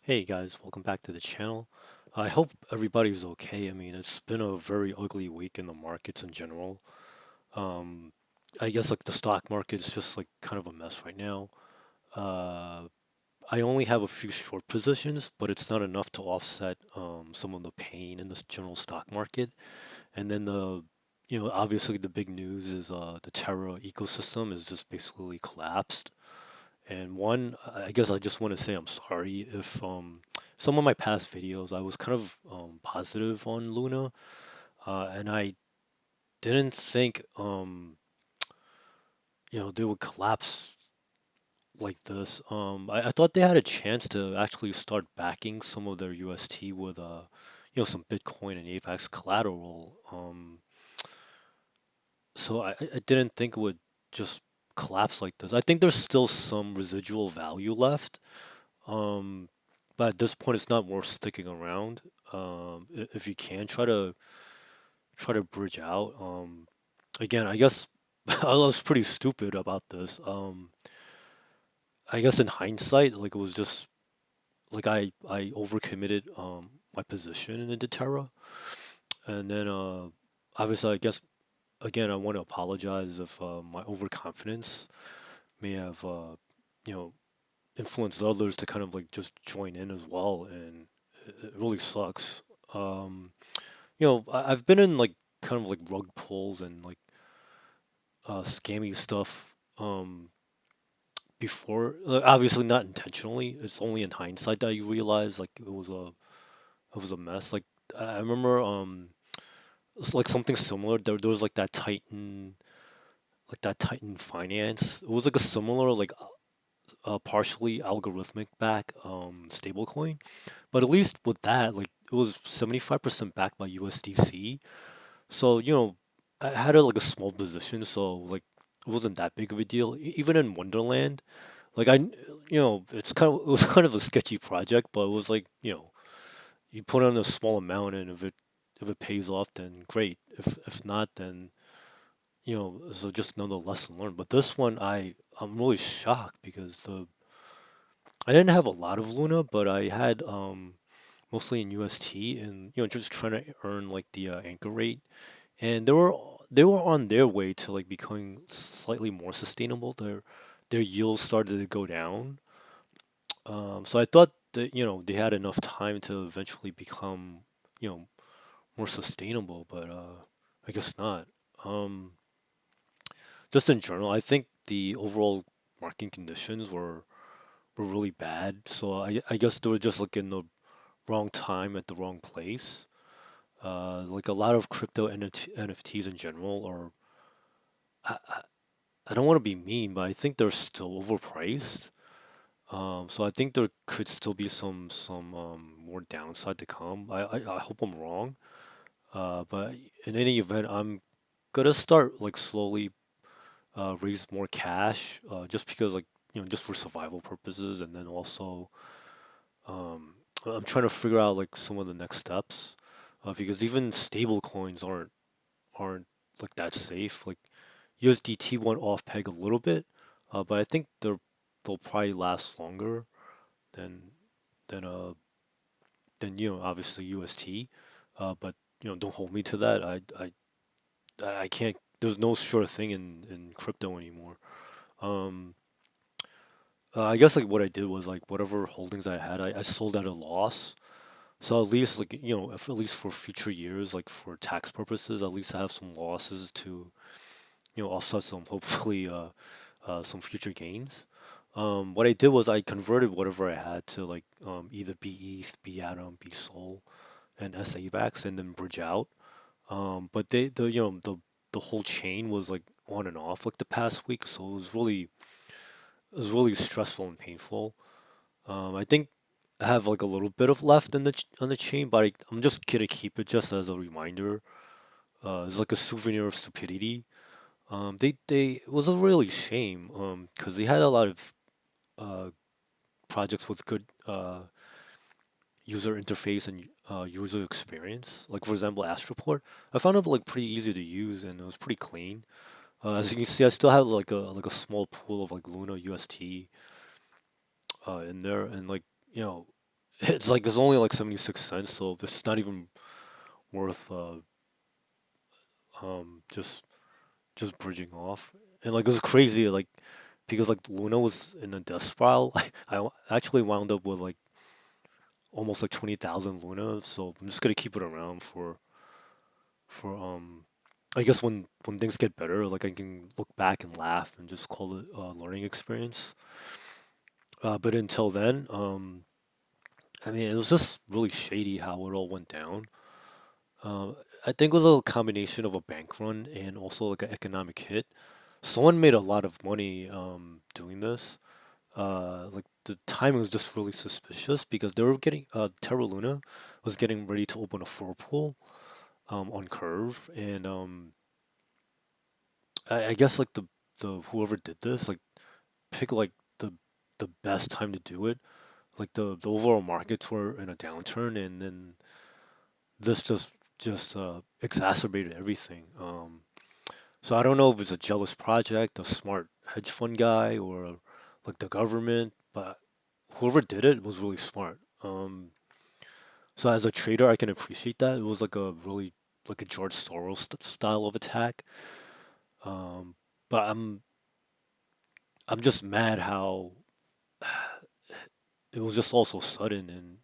Hey guys, welcome back to the channel. I hope everybody's okay. I mean, it's been a very ugly week in the markets in general. Um, I guess like the stock market is just like kind of a mess right now. Uh, I only have a few short positions, but it's not enough to offset some of the pain in this general stock market. And then obviously the big news is the Terra ecosystem is just basically collapsed. And one, I guess I just want to say I'm sorry if some of my past videos I was kind of positive on Luna, and I didn't think they would collapse like this. I thought they had a chance to actually start backing some of their UST with some Bitcoin and AVAX collateral. So I didn't think it would just collapse like this. I think there's still some residual value left. Um, but at this point, it's not worth sticking around. If you can try to bridge out. Again, I guess I was pretty stupid about this. I guess in hindsight, like it was just like I overcommitted my position into Terra, and then obviously I guess again I want to apologize if my overconfidence may have you know influenced others to kind of like just join in as well, and it really sucks. Um, I've been in like kind of like rug pulls and like scammy stuff before. Obviously not intentionally. It's only in hindsight that you realize like it was a mess. Like I remember it's like something similar. There was like that Titan Finance. It was like a similar like partially algorithmic back stablecoin. But at least with that, like it was 75% backed by USDC. So, I had like a small position, so like it wasn't that big of a deal. Even in Wonderland, like it was kind of a sketchy project, but it was like, you put on a small amount and if it pays off, then great. If not, then so just another lesson learned. But this one I'm really shocked because the I didn't have a lot of Luna, but I had mostly in UST and just trying to earn like the anchor rate, and they were on their way to like becoming slightly more sustainable. Their yields started to go down, so I thought that they had enough time to eventually become you know more sustainable, but I guess not. Um, just in general, I think the overall market conditions were really bad. So I guess they were just like in the wrong time at the wrong place. Like a lot of crypto NFTs in general are. I, I don't want to be mean, but I think they're still overpriced. So I think there could still be some more downside to come. I hope I'm wrong. But in any event, I'm gonna start like slowly raise more cash, just because like just for survival purposes, and then also um, I'm trying to figure out like some of the next steps, because even stable coins aren't like that safe. Like USDT went off peg a little bit, but I think they'll probably last longer than than uh obviously UST. But don't hold me to that. I can't. There's no sure thing in crypto anymore. Um, I guess like what I did was like whatever holdings I had, I sold at a loss. So at least like if at least for future years, like for tax purposes, at least I have some losses to offset some hopefully some future gains. What I did was I converted whatever I had to like either be ETH, be Atom, be Sol, and SAVAX, and then bridge out. But the whole chain was like on and off like the past week, so it was really stressful and painful. I think I have like a little bit of left in on the chain, but I'm just gonna keep it just as a reminder. It's like a souvenir of stupidity. They it was a really shame because they had a lot of uh projects with good user interface and user experience. Like for example, Astroport, I found it like pretty easy to use and it was pretty clean. As you can see, I still have like a small pool of like Luna UST in there, and like you know It's like it's only like 76 cents, so it's not even worth just bridging off. And like it was crazy, like because like Luna was in a death spiral. Actually wound up with like almost like 20,000 Luna, so I'm just gonna keep it around for I guess when things get better, like I can look back and laugh and just call it a learning experience. But until then, I mean, it was just really shady how it all went down. Uh, I think it was a combination of a bank run and also like an economic hit. Someone made a lot of money doing this. Like the timing was just really suspicious because they were getting TerraLUNA was getting ready to open a floor pool on Curve, and I guess like the whoever did this like picked like the best time to do it. Like the overall markets were in a downturn, and then this just exacerbated everything. So I don't know if it's a jealous project, a smart hedge fund guy, or like the government, but whoever did it was really smart. So as a trader, I can appreciate that. It was like a really like a George Soros style of attack. Um, but I'm just mad how it was just all so sudden,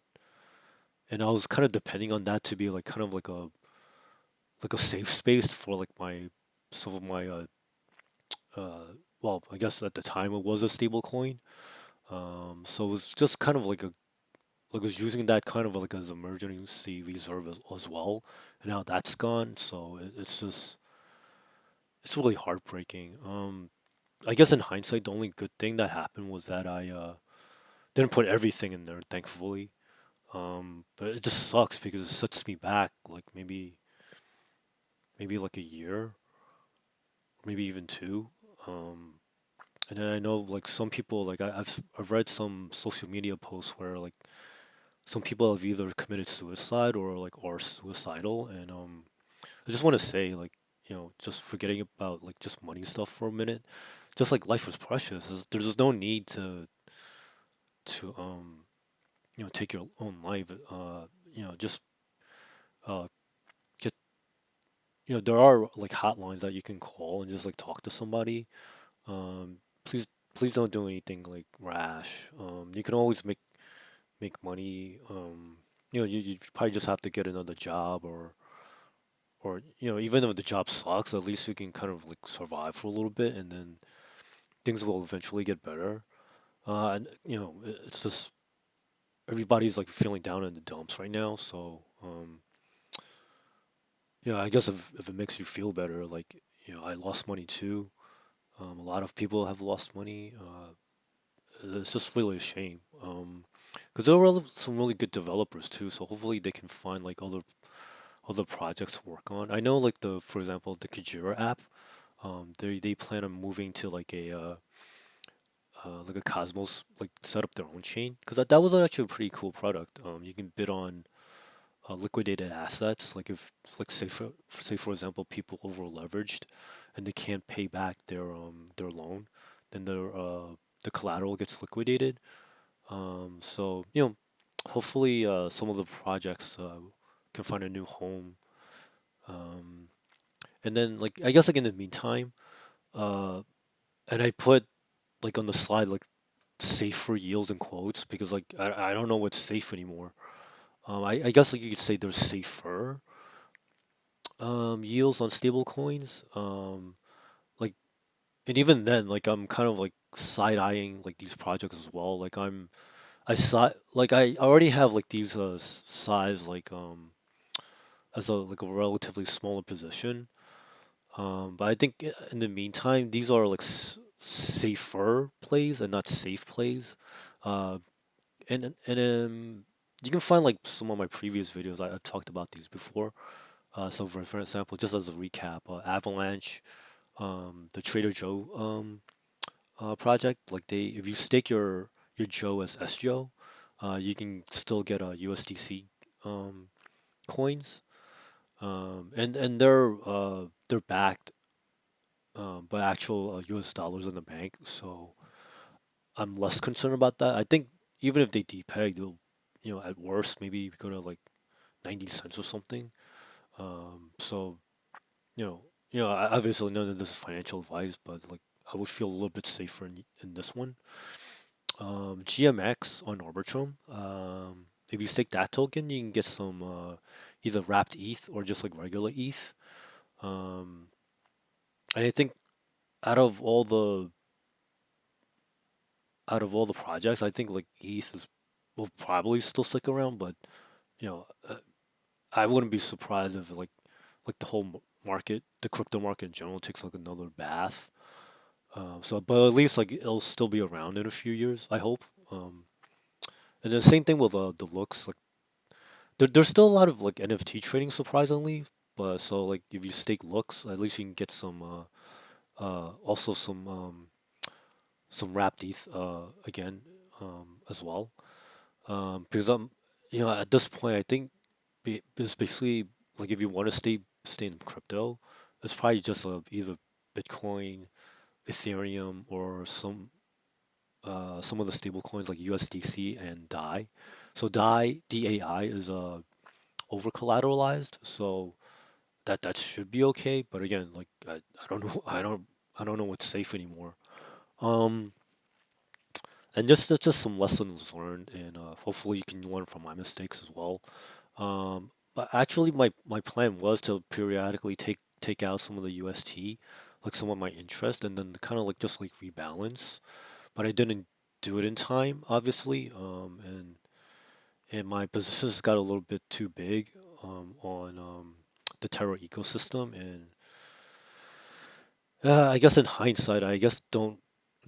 and I was kind of depending on that to be like kind of like a safe space for like my some of my uh well, I guess at the time it was a stable coin. So it was just kind of like I was using that kind of like as emergency reserve as well, and now that's gone. So it's just it's really heartbreaking. I guess in hindsight, the only good thing that happened was that I didn't put everything in there, thankfully. But it just sucks because it sets me back like maybe like a year, maybe even two. Um, and then I know like some people like I've read some social media posts where like some people have either committed suicide or like are suicidal, and I just want to say like just forgetting about like just money stuff for a minute, just like life is precious. There's no need to take your own life. Just uh get there are like hotlines that you can call and just like talk to somebody. Please don't do anything like rash. You can always make money. You probably just have to get another job or even if the job sucks, at least you can kind of like survive for a little bit and then things will eventually get better. And it's just everybody's like feeling down in the dumps right now. So I guess if it makes you feel better, like I lost money too. A lot of people have lost money. It's just really a shame. Because there were some really good developers too. So hopefully they can find like other projects to work on. I know like for example the Kajira app. They plan on moving to like a Cosmos like set up their own chain because that was actually a pretty cool product. You can bid on liquidated assets. Like if like say for example people over leveraged and they can't pay back their loan, then the collateral gets liquidated. So hopefully some of the projects can find a new home. Um, and then like I guess like in the meantime, uh, and I put like on the slide like safer yields and quotes because like I don't know what's safe anymore. I guess like you could say there's safer yields on stable coins. Like and even then like I'm kind of like side eyeing like these projects as well. Like I already have like these size like as a like a relatively smaller position. But I think in the meantime these are like safer plays and not safe plays. Uh, and you can find like some of my previous videos. I talked about these before. So for example, just as a recap, Avalanche, the Trader Joe project, like they if you stake your Joe as SJO, you can still get USDC um, coins. And they're backed by actual US dollars in the bank, so I'm less concerned about that. I think even if they depeg, at worst maybe go to like 90 cents or something. So you know, obviously none of this is financial advice, but like I would feel a little bit safer in this one. GMX on Arbitrum. If you stake that token, you can get some either wrapped ETH or just like regular ETH. Um, and I think out of all the projects, I think like ETH is will probably still stick around, but you know, I wouldn't be surprised if like the whole market, the crypto market in general, takes like another bath. So, but at least like it'll still be around in a few years, I hope. And the same thing with the looks. Like there's still a lot of like NFT trading surprisingly, but so like if you stake looks, at least you can get some also some wrapped ETH again as well. Because at this point I think it's basically like if you want to stay in crypto, it's probably just either Bitcoin, Ethereum, or some of the stable coins like USDC and DAI. So DAI is over collateralized, so that should be okay. But again, like I don't know, I don't know what's safe anymore. Um, and just that's just some lessons learned, and hopefully you can learn from my mistakes as well. But actually, my plan was to periodically take out some of the UST, like some of my interest, and then kind of like just like rebalance. But I didn't do it in time, obviously. And my positions got a little bit too big on the Terra ecosystem, and I guess in hindsight, I guess don't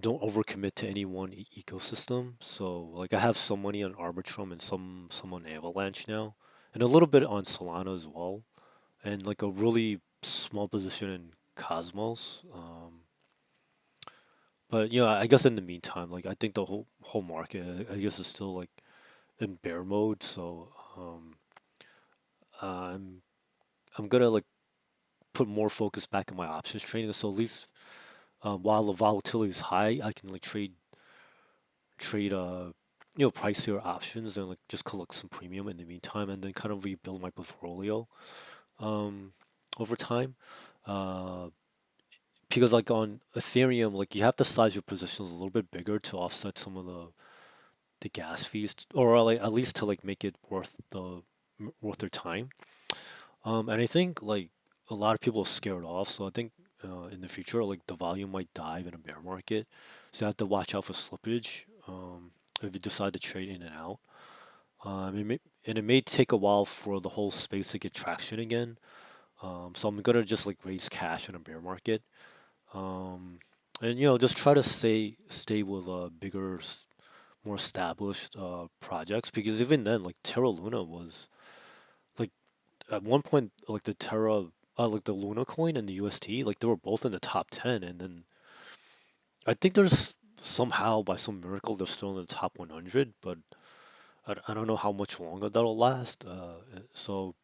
overcommit to any one ecosystem. So like I have some money on Arbitrum and some on Avalanche now, and a little bit on Solana as well, and like a really small position in Cosmos. But I guess in the meantime, like I think the whole market, I guess, is still like in bear mode. So I'm I'm gonna like put more focus back in my options trading. So at least while the volatility is high, I can like trade pricier options and like just collect some premium in the meantime, and then kind of rebuild my portfolio um over time. Uh, because like on Ethereum, like you have to size your positions a little bit bigger to offset some of the gas fees, or like at least to like make it worth their time. And I think like a lot of people are scared off, so I think in the future like the volume might dive in a bear market, so you have to watch out for slippage if you decide to trade in and out. And it may take a while for the whole space to get traction again. So I'm gonna just like raise cash in a bear market, um, and just try to stay with bigger, more established projects, because even then like TerraLUNA was like at one point like the Terra like the Luna coin and the UST, like they were both in the top 10, and then I think there's somehow by some miracle they're still in the top 100, but I don't know how much longer that'll last. So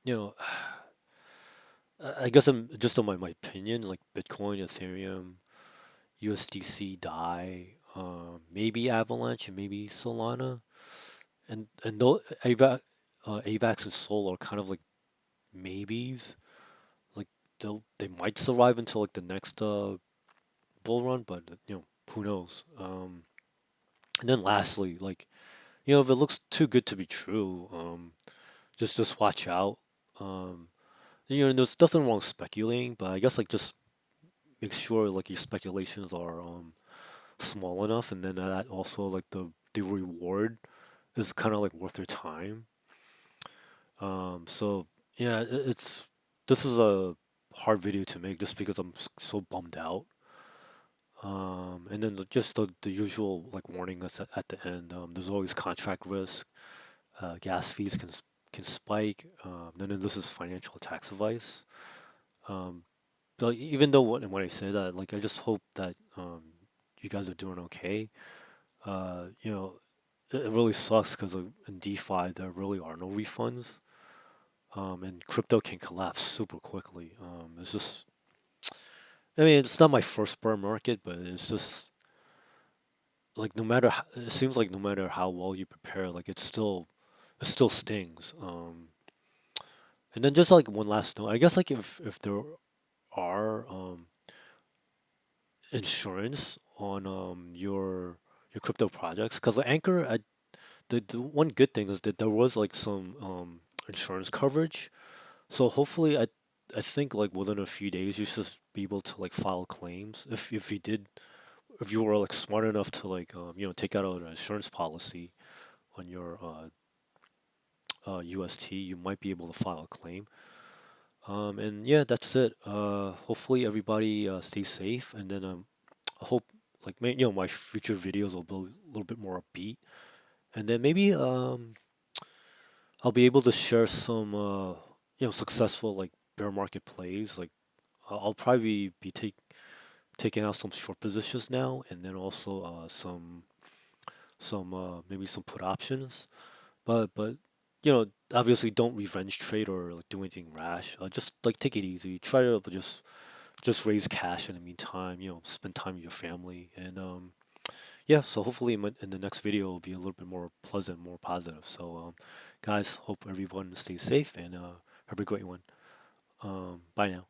you know I guess I'm just on my opinion, like Bitcoin, Ethereum, USDC, DAI, maybe Avalanche, and maybe Solana, and though AVAX and Sol are kind of like maybes. Like they might survive until like the next bull run, but who knows? And then lastly, like if it looks too good to be true, just watch out. Um, there's nothing wrong with speculating, but I guess like just make sure like your speculations are small enough, and then that also like the reward is kind of like worth your time. So yeah, it's this is a hard video to make just because I'm so bummed out. And then just the usual like warning that's at the end. There's always contract risk. Gas fees can spike. Then this is financial tax advice. Um, but even though when I say that, like I just hope that you guys are doing okay. You know, it really sucks because in DeFi there really are no refunds. And crypto can collapse super quickly. It's just, I mean, it's not my first bear market, but it's just like no matter, it seems like no matter how well you prepare, like it's still it still stings. And then just like one last note, I guess like if there are insurance on your crypto projects, because the Anchor, the one good thing is that there was like some insurance coverage. So hopefully, I think like within a few days you should be able to like file claims if you did, if you were like smart enough to like take out an insurance policy on your UST, you might be able to file a claim. And yeah, that's it. Hopefully everybody stays safe, and then I hope like my future videos will be a little bit more upbeat, and then maybe I'll be able to share some successful like bear market plays. Like I'll probably be taking out some short positions now, and then also some maybe some put options. But obviously don't revenge trade or like do anything rash. Just like take it easy. Try to just raise cash in the meantime. Spend time with your family, and yeah. So hopefully in the next video will be a little bit more pleasant, more positive. So guys, hope everyone stays safe and have a great one. Bye now.